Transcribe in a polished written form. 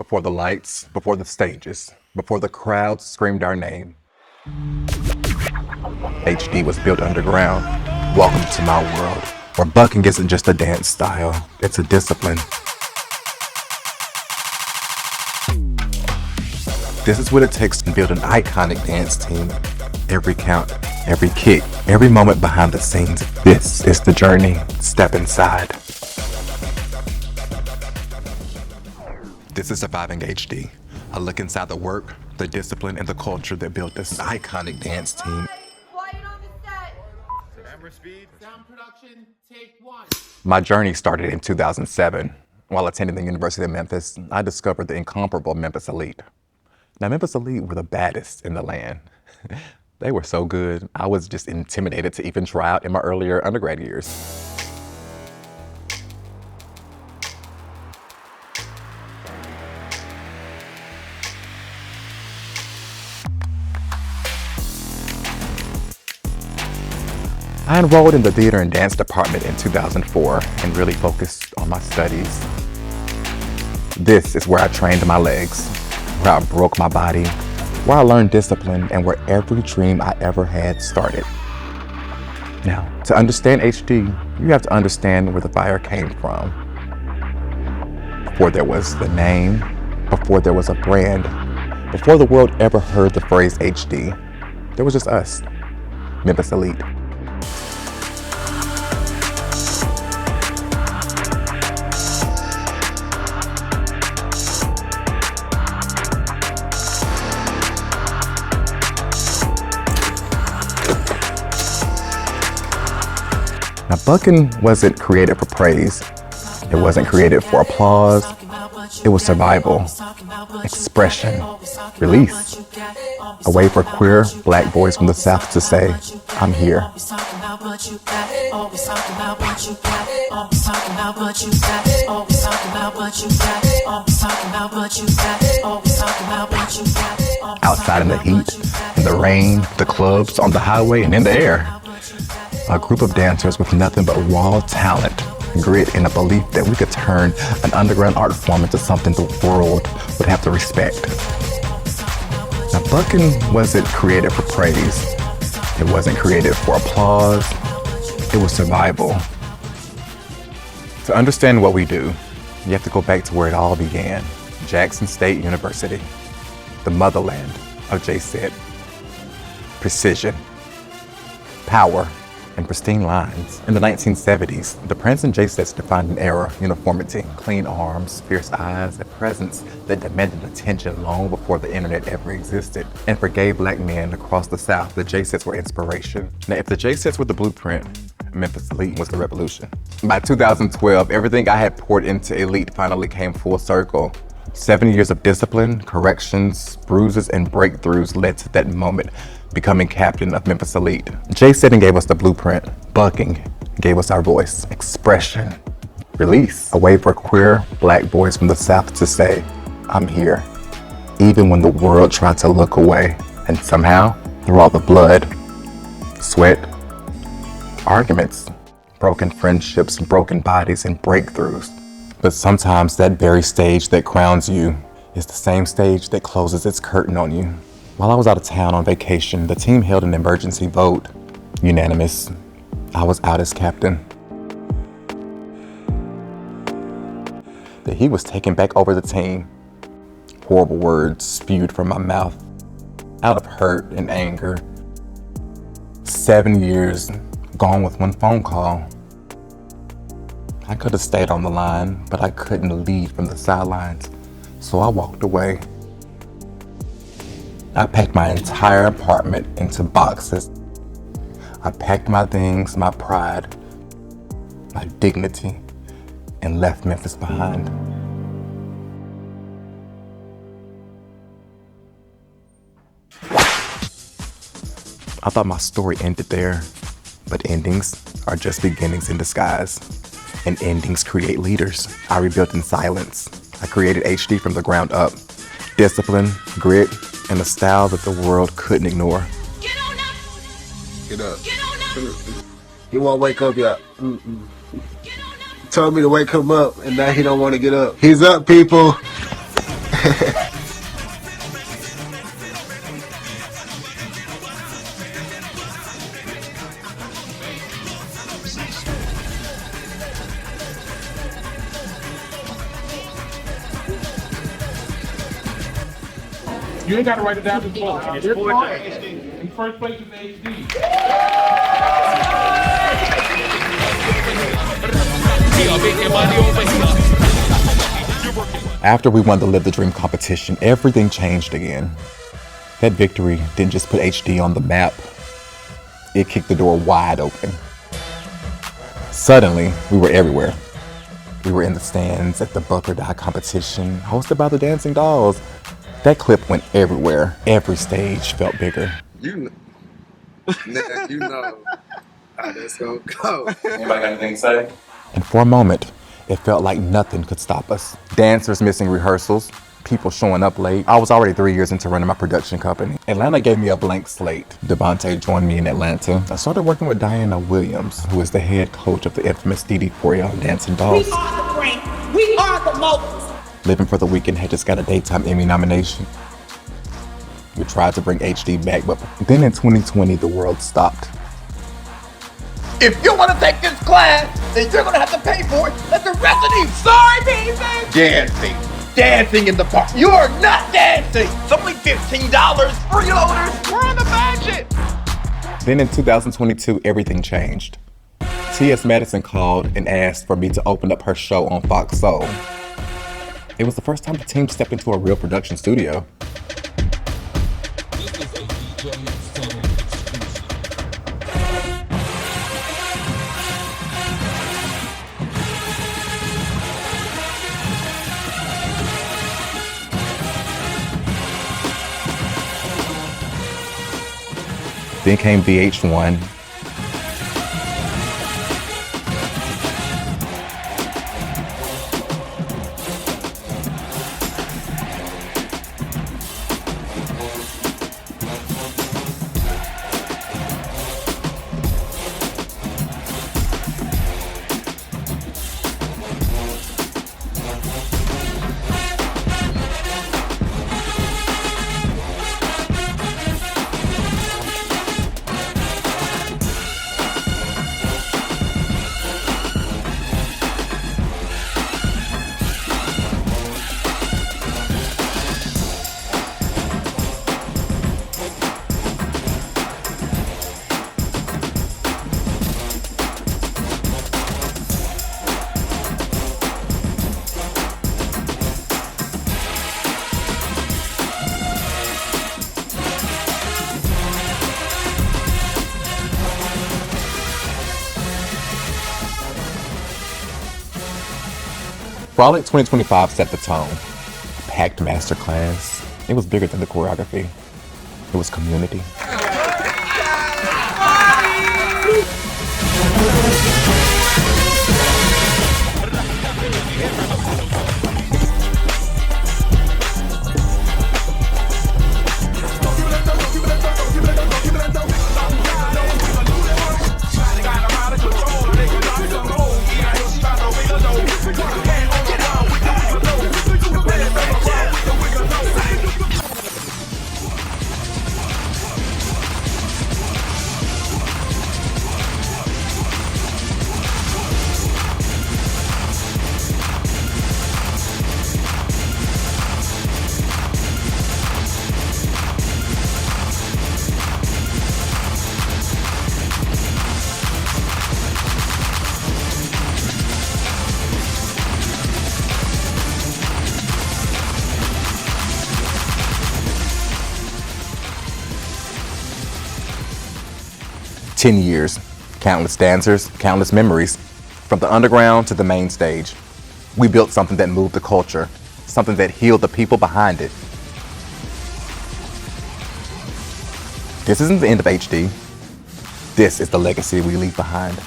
Before the lights, before the stages, before the crowd screamed our name, HD was built underground. Welcome to my world, where bucking isn't just a dance style, it's a discipline. This is what it takes to build an iconic dance team. Every count, every kick, every moment behind the scenes. This is the journey. Step inside. This is Surviving HD, a look inside the work, the discipline, and the culture that built this iconic dance team. Sound production, take one. My journey started in 2007. While attending the University of Memphis, I discovered the incomparable Memphis Elite. Now, Memphis Elite were the baddest in the land. They were so good, I was just intimidated to even try out in my earlier undergrad years. I enrolled in the theater and dance department in 2004 and really focused on my studies. This is where I trained my legs, where I broke my body, where I learned discipline, and where every dream I ever had started. Now, to understand HD, you have to understand where the fire came from. Before there was the name, before there was a brand, before the world ever heard the phrase HD, there was just us, Memphis Elite. Now, bucking wasn't created for praise. It wasn't created for applause. It was survival, expression, release. A way for queer Black boys from the South to say, I'm here. Outside in the heat, in the rain, the clubs, on the highway, and in the air. A group of dancers with nothing but raw talent, grit, and a belief that we could turn an underground art form into something the world would have to respect. Now, bucking wasn't created for praise. It wasn't created for applause. It was survival. To understand what we do, you have to go back to where it all began. Jackson State University, the motherland of J-Set. Precision, power, and pristine lines. In the 1970s, the Prince and J-Sets defined an era, uniformity, clean arms, fierce eyes, a presence that demanded attention long before the internet ever existed. And for gay Black men across the South, the J-Sets were inspiration. Now, if the J-Sets were the blueprint, Memphis Elite was the revolution. By 2012, everything I had poured into Elite finally came full circle. 7 years of discipline, corrections, bruises, and breakthroughs led to that moment, becoming captain of Memphis Elite. J-Setting gave us the blueprint. Bucking gave us our voice, expression, release. A way for queer Black boys from the South to say, I'm here, even when the world tried to look away. And somehow, through all the blood, sweat, arguments, broken friendships, broken bodies, and breakthroughs. But sometimes that very stage that crowns you is the same stage that closes its curtain on you. While I was out of town on vacation, the team held an emergency vote. Unanimous. I was out as captain. That he was taking back over the team. Horrible words spewed from my mouth, out of hurt and anger. 7 years gone with one phone call. I could have stayed on the line, but I couldn't lead from the sidelines, so I walked away. I packed my entire apartment into boxes. I packed my things, my pride, my dignity, and left Memphis behind. I thought my story ended there, but endings are just beginnings in disguise. And endings create leaders. I rebuilt in silence. I created HD from the ground up. Discipline, grit, and a style that the world couldn't ignore. Get on up! Get up. Get on up! He won't wake up yet. Get on up! Told me to wake him up, and now he don't want to get up. He's up, people. You ain't got to write it down this morning. In first place is HD. After we won the Live the Dream competition, everything changed again. That victory didn't just put HD on the map, it kicked the door wide open. Suddenly, we were everywhere. We were in the stands at the Buck or Die competition, hosted by the Dancing Dolls. That clip went everywhere. Every stage felt bigger. You know how this gonna go. Anybody got anything to say? And for a moment, it felt like nothing could stop us. Dancers missing rehearsals, people showing up late. I was already 3 years into running my production company. Atlanta gave me a blank slate. Devontae joined me in Atlanta. I started working with Diana Williams, who is the head coach of the infamous DD Corey Dancing Dolls. We are the brand. We are the moguls. Living for the Weekend had just got a Daytime Emmy nomination. We tried to bring HD back, but then in 2020, the world stopped. If you want to take this class, then you're going to have to pay for it. Let the rest of you, sorry, baby, dancing in the park. You are not dancing. It's only $15. Freeloaders, we're on the budget. Then in 2022, everything changed. T.S. Madison called and asked for me to open up her show on Fox Soul. It was the first time the team stepped into a real production studio. Then came VH1. Frolic 2025 set the tone. A packed masterclass. It was bigger than the choreography. It was community. "10 years, countless dancers, countless memories. From the underground to the main stage, we built something that moved the culture, something that healed the people behind it. This isn't the end of HD. This is the legacy we leave behind."